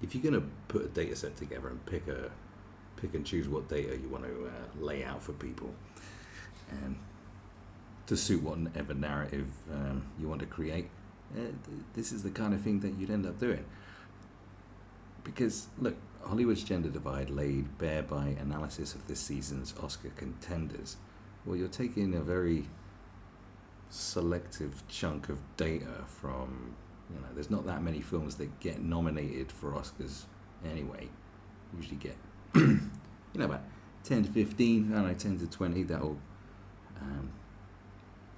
if you're going to put a data set together and pick and choose what data you want to lay out for people, and to suit whatever narrative you want to create, this is the kind of thing that you'd end up doing. Because look, Hollywood's gender divide laid bare by analysis of this season's Oscar contenders. Well, you're taking a very selective chunk of data from, there's not that many films that get nominated for Oscars anyway. Usually get, about 10 to 15, I don't know, 10 to 20 that'll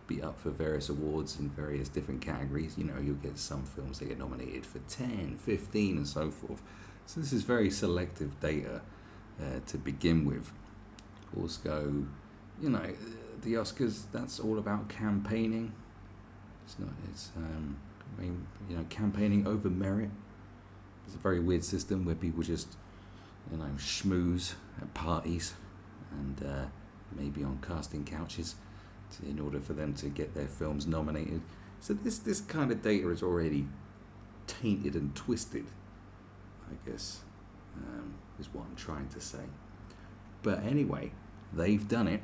be up for various awards in various different categories. You'll get some films that get nominated for 10, 15 and so forth. So this is very selective data to begin with. Also, the Oscars, that's all about campaigning. It's campaigning over merit. It's a very weird system where people just, schmooze at parties and maybe on casting couches in order for them to get their films nominated. So this kind of data is already tainted and twisted, I guess, is what I'm trying to say. But anyway, they've done it.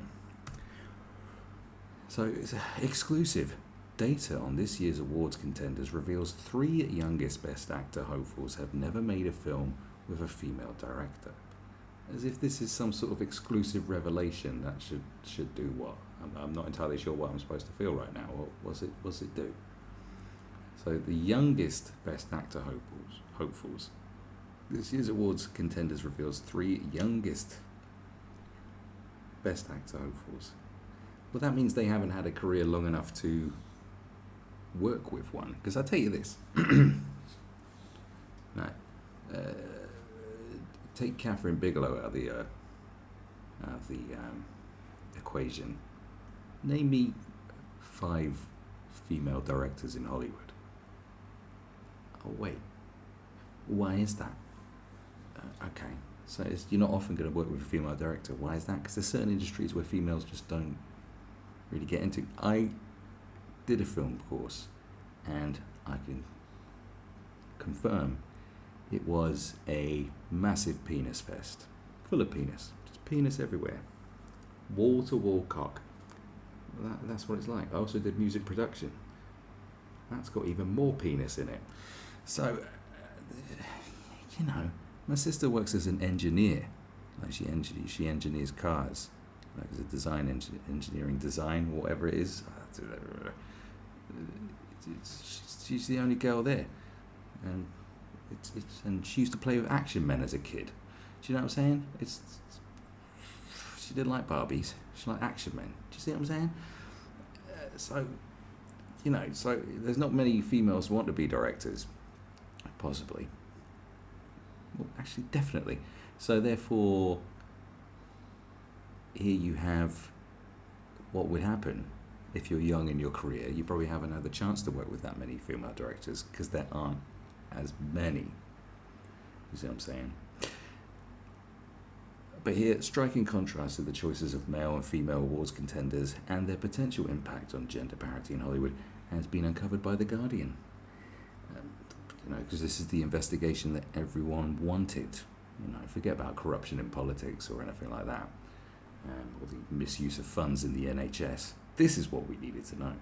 So it's exclusive data on this year's awards contenders reveals 3 youngest Best Actor hopefuls have never made a film with a female director. As if this is some sort of exclusive revelation that should do what? I'm not entirely sure what I'm supposed to feel right now. What was it do? So the youngest Best Actor hopefuls. This year's awards contenders reveals 3 youngest Best Actor hopefuls. Well, that means they haven't had a career long enough to work with one. Because I tell you this, right, take Catherine Bigelow out of the equation. Name me 5 female directors in Hollywood. Oh wait, why is that? Okay, so you're not often going to work with a female director. Why is that? Because there's certain industries where females just don't really get into. I did a film course, and I can confirm it was a massive penis fest, full of penis, just penis everywhere, wall to wall cock. That's what it's like. I also did music production. That's got even more penis in it. So, my sister works as an engineer. Like she engineers cars, like as a engineering design, whatever it is. She's the only girl there, and and she used to play with action men as a kid. Do you know what I'm saying? She didn't like Barbies. She liked action men. Do you see what I'm saying? So there's not many females who want to be directors, possibly. Well, actually, definitely. So therefore, here you have what would happen if you're young in your career. You probably haven't had the chance to work with that many female directors because there aren't as many. You see what I'm saying? But here, striking contrast to the choices of male and female awards contenders and their potential impact on gender parity in Hollywood has been uncovered by The Guardian. Because this is the investigation that everyone wanted. Forget about corruption in politics or anything like that, or the misuse of funds in the NHS. This is what we needed to know.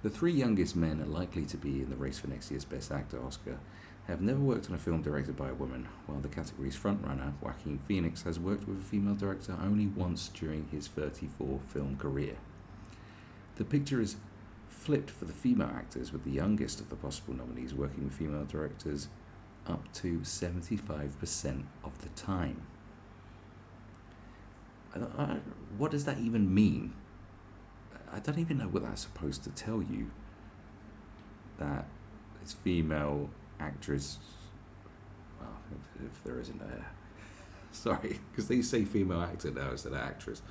The 3 youngest men likely to be in the race for next year's Best Actor Oscar have never worked on a film directed by a woman, while the category's frontrunner, Joaquin Phoenix, has worked with a female director only once during his 34-film career. The picture is flipped for the female actors, with the youngest of the possible nominees working with female directors up to 75% of the time. What does that even mean? I don't even know what that's supposed to tell you. That it's female actress. Well, if there isn't a. Sorry, because they say female actor now instead of actress.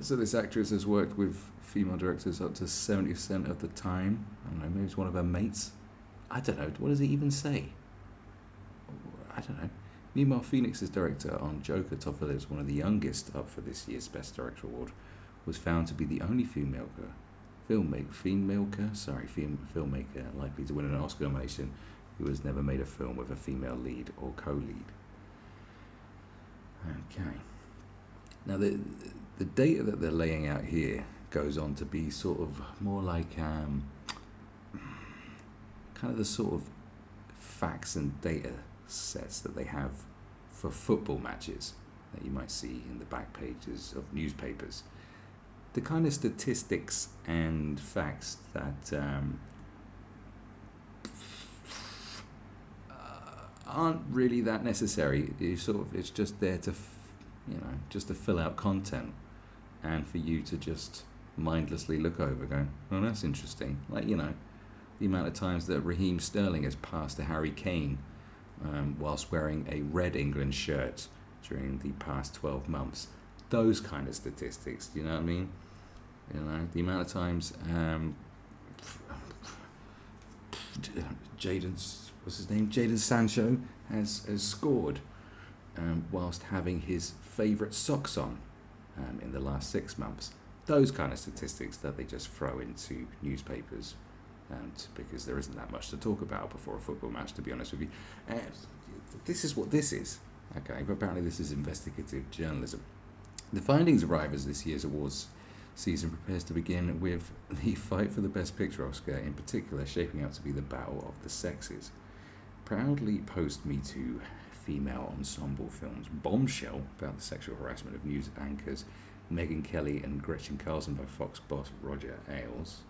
So this actress has worked with female directors up to 70% of the time. I don't know, maybe it's one of her mates. I don't know. What does it even say? I don't know. Meanwhile, Phoenix's director on Joker, Todd Phillips, one of the youngest up for this year's Best Director Award, was found to be the only filmmaker likely to win an Oscar nomination who has never made a film with a female lead or co-lead. Okay. Now the data that they're laying out here goes on to be sort of more like kind of the sort of facts and data sets that they have for football matches that you might see in the back pages of newspapers. The kind of statistics and facts that aren't really that necessary. It's just there to, just to fill out content, and for you to just mindlessly look over, going, "Oh, that's interesting." Like the amount of times that Raheem Sterling has passed to Harry Kane whilst wearing a red England shirt during the past 12 months. Those kind of statistics, do you know what I mean? The amount of times Jadon Sancho has scored whilst having his favourite socks on in the last 6 months. Those kind of statistics that they just throw into newspapers, because there isn't that much to talk about before a football match, to be honest with you. This is what this is. Okay, but apparently this is investigative journalism. The findings arrive as this year's awards season prepares to begin with the fight for the Best Picture Oscar, in particular shaping out to be the battle of the sexes. Proudly post-Me Too female ensemble films Bombshell, about the sexual harassment of news anchors Megyn Kelly and Gretchen Carlson by Fox boss Roger Ailes,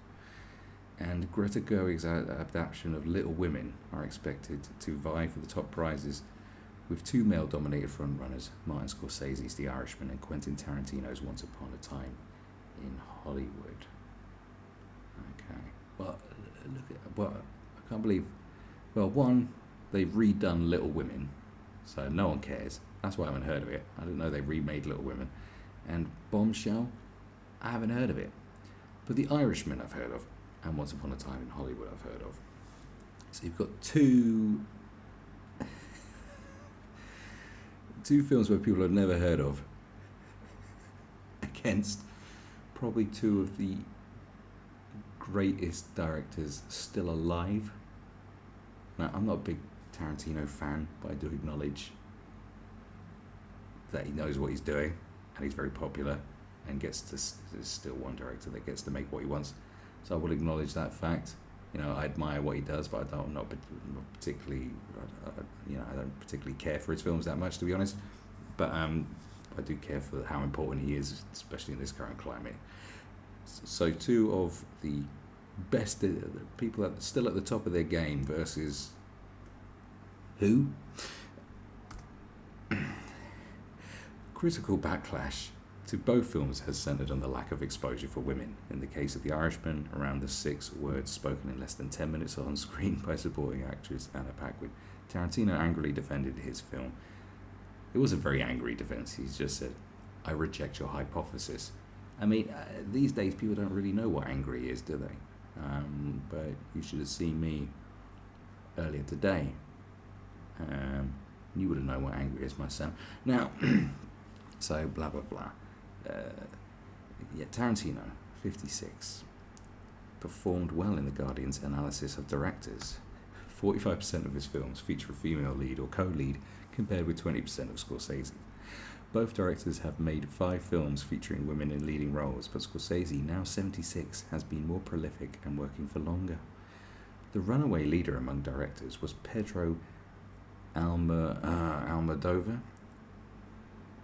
and Greta Gerwig's adaptation of Little Women are expected to vie for the top prizes, with 2 male-dominated frontrunners, Martin Scorsese's The Irishman and Quentin Tarantino's Once Upon a Time in Hollywood. Okay. Well, I can't believe... Well, one, they've redone Little Women, so no one cares. That's why I haven't heard of it. I didn't know they remade Little Women. And Bombshell, I haven't heard of it. But The Irishman I've heard of, and Once Upon a Time in Hollywood I've heard of. So you've got two films where people have never heard of against probably 2 of the greatest directors still alive. Now, I'm not a big Tarantino fan, but I do acknowledge that he knows what he's doing, and he's very popular, and there's still one director that gets to make what he wants. So I will acknowledge that fact. I admire what he does, but I'm not particularly, I don't particularly care for his films that much, to be honest. But I do care for how important he is, especially in this current climate. So 2 of the best people that are still at the top of their game versus who? Critical backlash to both films has centred on the lack of exposure for women. In the case of The Irishman, around the 6 words spoken in less than 10 minutes on screen by supporting actress Anna Paquin. Tarantino angrily defended his film. It was a very angry defence. He just said, "I reject your hypothesis." I mean, these days people don't really know what angry is, do they? But you should have seen me earlier today. You would have known what angry is, my son. Now, so blah, blah, blah. Tarantino, 56, performed well in The Guardian's analysis of directors. 45% of his films feature a female lead or co-lead, compared with 20% of Scorsese. Both directors have made 5 films featuring women in leading roles, but Scorsese, now 76, has been more prolific and working for longer. The runaway leader among directors was Pedro Almodovar.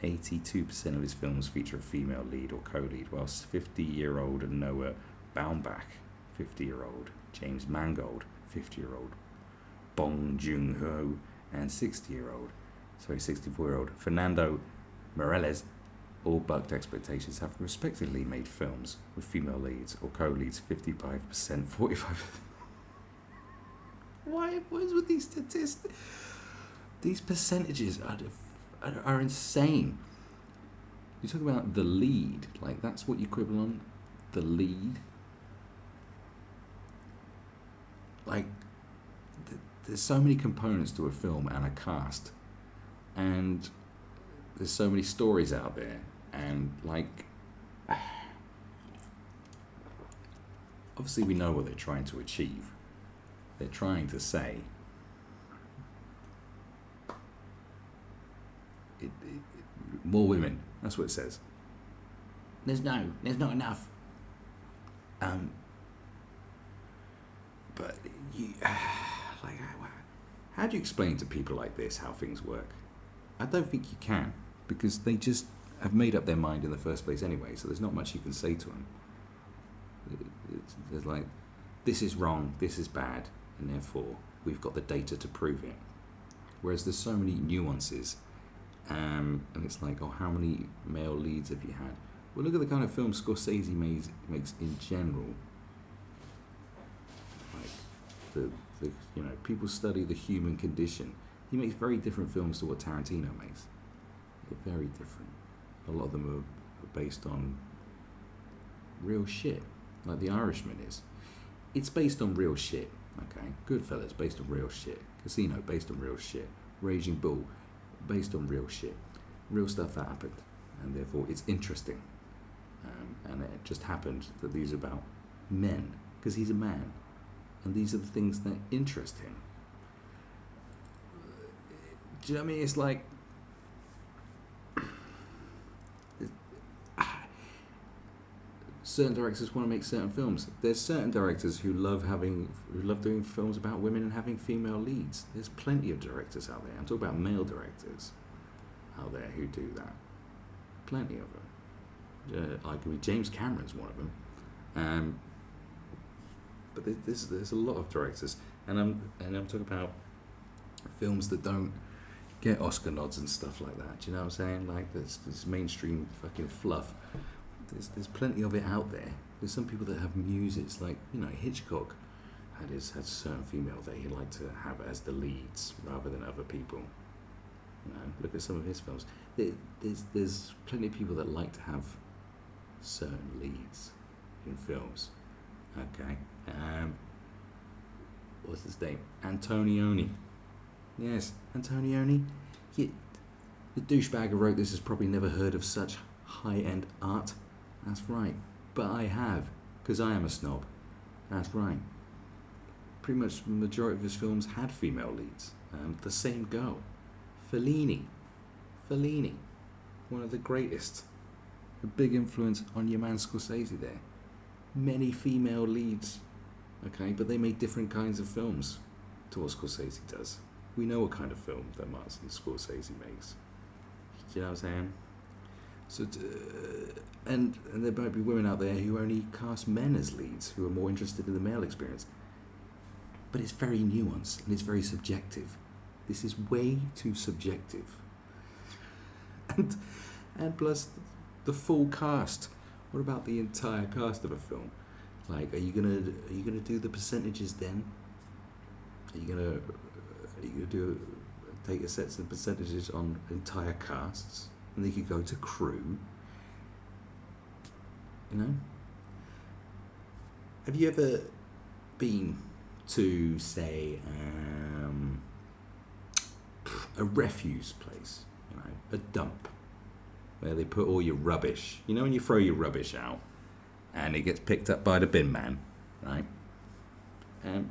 82% of his films feature a female lead or co-lead, whilst 50-year-old Noah Baumbach, 50-year-old James Mangold, 50-year-old Bong Joon-ho, and 64-year-old Fernando Meirelles all bucked expectations, have respectively made films with female leads or co-leads 55%, 45%. What is with these statistics? These percentages are insane. You talk about the lead, like that's what you quibble on, the lead. Like, there's so many components to a film and a cast, and there's so many stories out there, and like, obviously we know what they're trying to achieve. They're trying to say More women. That's what it says. There's not enough. But you, like, how do you explain to people like this how things work? I don't think you can, because they just have made up their mind in the first place anyway. So there's not much you can say to them. There's like, this is wrong, this is bad, and therefore we've got the data to prove it. Whereas there's so many nuances, and it's like, oh, how many male leads have you had? Well, look at the kind of films Scorsese makes in general. Like the people study the human condition. He makes very different films to what Tarantino makes. They're very different. A lot of them are based on real shit, like The Irishman is. It's based on real shit, okay? Goodfellas, based on real shit. Casino, based on real shit. Raging Bull, based on real shit. Real stuff that happened, and therefore it's interesting. And it just happened that these are about men, because he's a man, and these are the things that interest him. Do you know what I mean? It's like, certain directors want to make certain films. There's certain directors who love doing films about women and having female leads. There's plenty of directors out there. I'm talking about male directors out there who do that. Plenty of them. James Cameron's one of them. But there's a lot of directors, and I'm talking about films that don't get Oscar nods and stuff like that. Do you know what I'm saying? Like this mainstream fucking fluff. There's plenty of it out there. There's some people that have muses, like, Hitchcock had certain females that he liked to have as the leads rather than other people. Look at some of his films. There's plenty of people that like to have certain leads in films. Okay. What's his name? Antonioni. Yes, Antonioni. The douchebag who wrote this has probably never heard of such high-end art. That's right. But I have, because I am a snob. That's right. Pretty much the majority of his films had female leads. The same girl. Fellini. One of the greatest. A big influence on your man Scorsese there. Many female leads. Okay, but they made different kinds of films to what Scorsese does. We know what kind of film that Martin Scorsese makes. Do you know what I'm saying? So, and there might be women out there who only cast men as leads, who are more interested in the male experience. But it's very nuanced and it's very subjective. This is way too subjective. And plus, the full cast. What about the entire cast of a film? Like, are you gonna do the percentages then? Are you gonna take a set of percentages on entire casts? And they could go to crew. Have you ever been to, say, a refuse place? A dump, where they put all your rubbish. When you throw your rubbish out, and it gets picked up by the bin man, right? And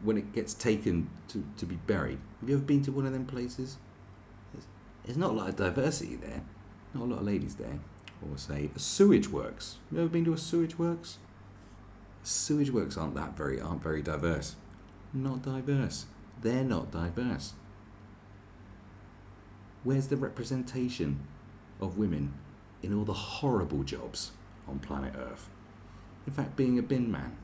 when it gets taken to be buried, have you ever been to one of them places? There's not a lot of diversity there. Not a lot of ladies there. Or say a sewage works. You ever been to a sewage works? Sewage works aren't very diverse. Not diverse. They're not diverse. Where's the representation of women in all the horrible jobs on planet Earth? In fact, being a bin man,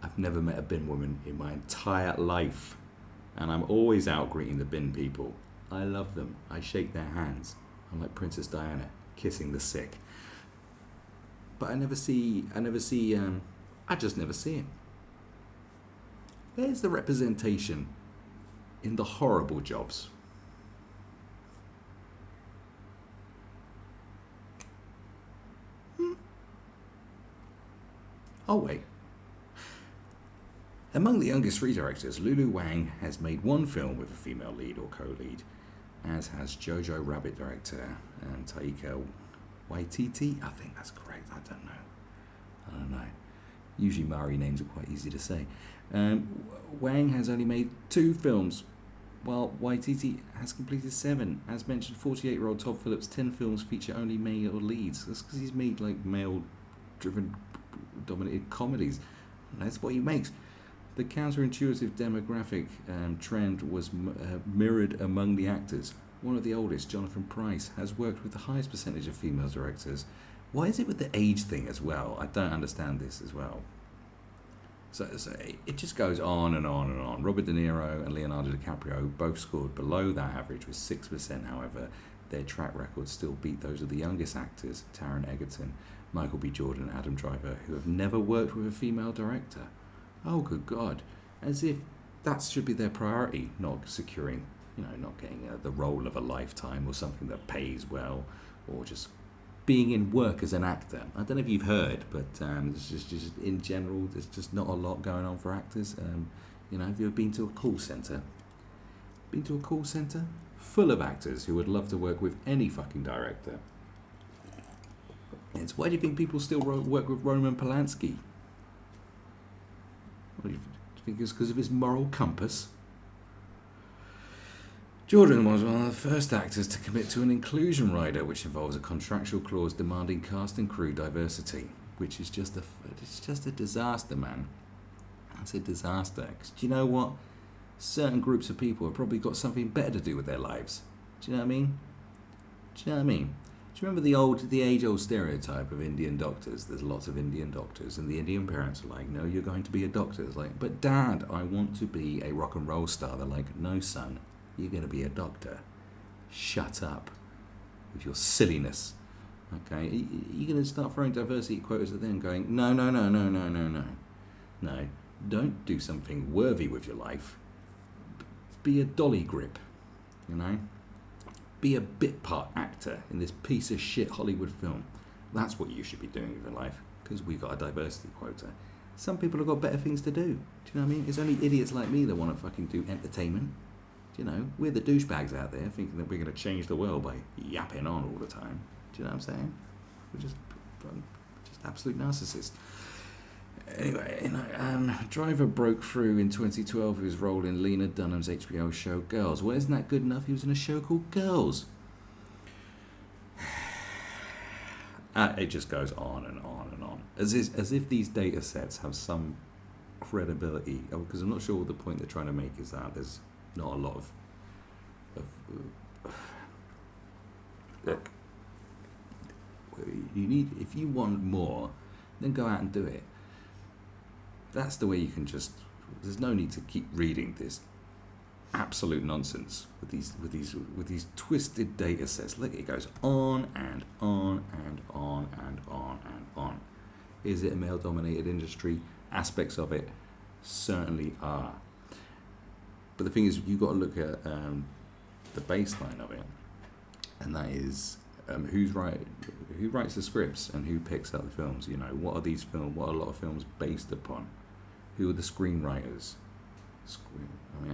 I've never met a bin woman in my entire life. And I'm always out greeting the bin people. I love them. I shake their hands. I'm like Princess Diana, kissing the sick. But I just never see it. Where's the representation in the horrible jobs? Oh, wait. Among the youngest three directors, Lulu Wang has made one film with a female lead or co-lead, as has Jojo Rabbit director Taika Waititi. I think that's correct. I don't know. Usually Maori names are quite easy to say. Wang has only made 2 films while Waititi has completed 7. As mentioned, 48-year-old Todd Phillips' 10 films feature only male leads. That's because he's made like male-driven, dominated comedies. And that's what he makes. The counterintuitive demographic trend was mirrored among the actors. One of the oldest, Jonathan Pryce, has worked with the highest percentage of female directors. Why is it with the age thing as well? I don't understand this as well. So it just goes on and on and on. Robert De Niro and Leonardo DiCaprio both scored below that average with 6%. However, their track records still beat those of the youngest actors, Taron Egerton, Michael B. Jordan and Adam Driver, who have never worked with a female director. Oh, good God. As if that should be their priority, not securing, not getting the role of a lifetime or something that pays well, or just being in work as an actor. I don't know if you've heard, but it's just in general, there's just not a lot going on for actors. Have you ever been to a call centre? Been to a call centre? Full of actors who would love to work with any fucking director. It's why do you think people still work with Roman Polanski? What do you think it's because of his moral compass? Jordan was one of the first actors to commit to an inclusion rider, which involves a contractual clause demanding cast and crew diversity, which is just a disaster, man. It's a disaster. 'Cause do you know what? Certain groups of people have probably got something better to do with their lives. Do you know what I mean? Do you remember the age-old stereotype of Indian doctors? There's lots of Indian doctors, and the Indian parents are like, "No, you're going to be a doctor." It's like, "But Dad, I want to be a rock and roll star." They're like, "No, son. You're going to be a doctor. Shut up with your silliness." Okay? You're going to start throwing diversity quotas at them going, no, don't do something worthy with your life. Be a dolly grip, Be a bit part actor in this piece of shit Hollywood film. That's what you should be doing with your life, because we've got a diversity quota. Some people have got better things to do. Do you know what I mean? It's only idiots like me that want to fucking do entertainment. We're the douchebags out there thinking that we're going to change the world by yapping on all the time. Do you know what I'm saying? We're just absolute narcissists. Anyway, Driver broke through in 2012 with his role in Lena Dunham's HBO show Girls. Well, isn't that good enough? He was in a show called Girls. It just goes on and on and on. As if these data sets have some credibility. Because I'm not sure what the point they're trying to make is that there's not a lot of look, if you want more, then go out and do it. That's the way you can there's no need to keep reading this absolute nonsense with these twisted data sets. Look, it goes on and on and on and on and on. Is it a male dominated industry? Aspects of it certainly are. But the thing is, you've got to look at the baseline of it, and that is who writes the scripts and who picks up the films. What are a lot of films based upon? Who are the screenwriters?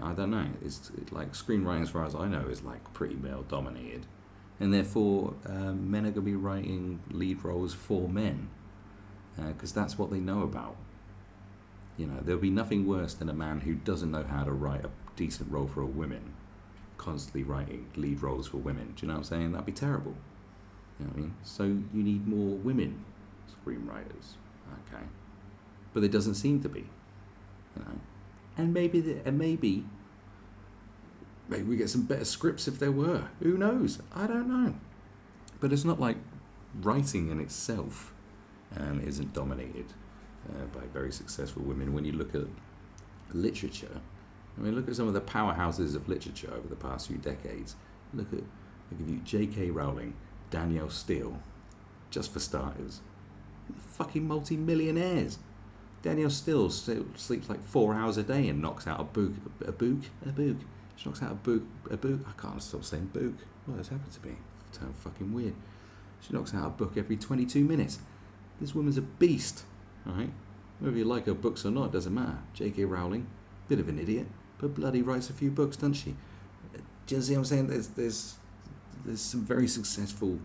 I don't know. It's like screenwriting, as far as I know, is like pretty male dominated, and therefore men are going to be writing lead roles for men because that's what they know about. There'll be nothing worse than a man who doesn't know how to write a decent role for a woman, constantly writing lead roles for women. Do you know what I'm saying? That'd be terrible. You know what I mean? So you need more women screenwriters, okay? But there doesn't seem to be, And maybe we get some better scripts if there were. Who knows? I don't know. But it's not like writing in itself isn't dominated by very successful women. When you look at literature, look at some of the powerhouses of literature over the past few decades. Look at J.K. Rowling, Danielle Steele, just for starters. Fucking multi-millionaires. Danielle Steele sleeps like 4 hours a day and knocks out a book. She knocks out a book. I can't stop saying book. What has happened to me? It sounds fucking weird. She knocks out a book every 22 minutes. This woman's a beast, alright? Whether you like her books or not, doesn't matter. J.K. Rowling, bit of an idiot, but bloody writes a few books, doesn't she? Do you see what I'm saying? There's some very successful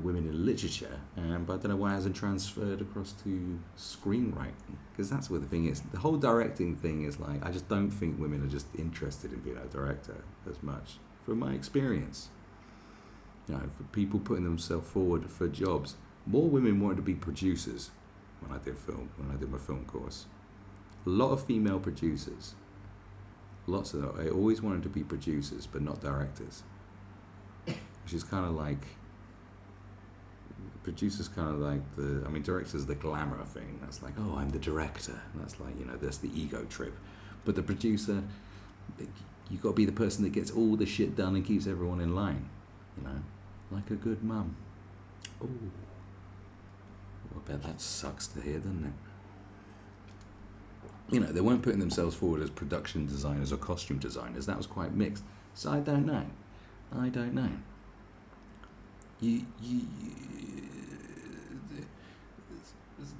women in literature, but I don't know why it hasn't transferred across to screenwriting, because that's what the thing is. The whole directing thing is like, I just don't think women are just interested in being a director as much, from my experience. You know, for people putting themselves forward for jobs, more women wanted to be producers when I did my film course. A lot of female producers, lots of them, they always wanted to be producers, but not directors, which is kind of like, producers kind of like directors the glamour thing. That's like, oh, I'm the director. And that's like, that's the ego trip. But the producer, you got to be the person that gets all the shit done and keeps everyone in line. Like a good mum. Oh, I bet that sucks to hear, doesn't it? They weren't putting themselves forward as production designers or costume designers. That was quite mixed. So I don't know.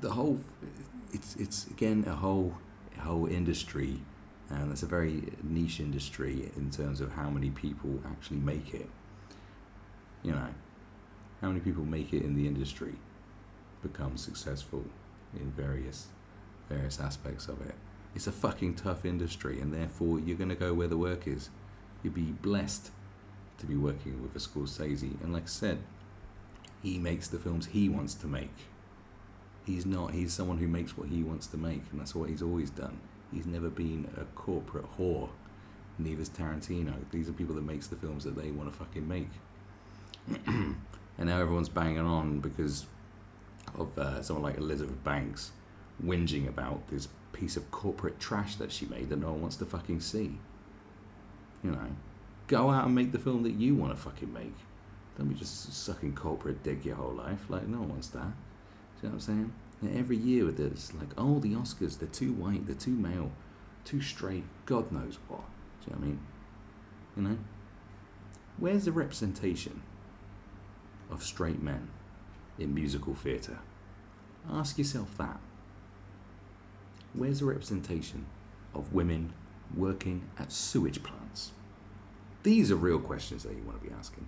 The whole, it's again a whole industry, and it's a very niche industry in terms of how many people actually make it. How many people make it in the industry, become successful in various aspects of it. It's a fucking tough industry, and therefore you're going to go where the work is. You'll be blessed to be working with a Scorsese, and like I said, he makes the films he wants to make. He's someone who makes what he wants to make, and that's what he's always done. He's never been a corporate whore. Neither's Tarantino. These are people that makes the films that they want to fucking make. And now everyone's banging on because of someone like Elizabeth Banks whinging about this piece of corporate trash that she made that no one wants to fucking see. Go out and make the film that you want to fucking make. Don't be just sucking corporate dick your whole life. Like, no one wants that. Do you know what I'm saying? And every year with this, like, oh, the Oscars, they're too white, they're too male, too straight, God knows what. Do you know what I mean? Where's the representation of straight men in musical theatre? Ask yourself that. Where's the representation of women working at sewage plants? These are real questions that you want to be asking.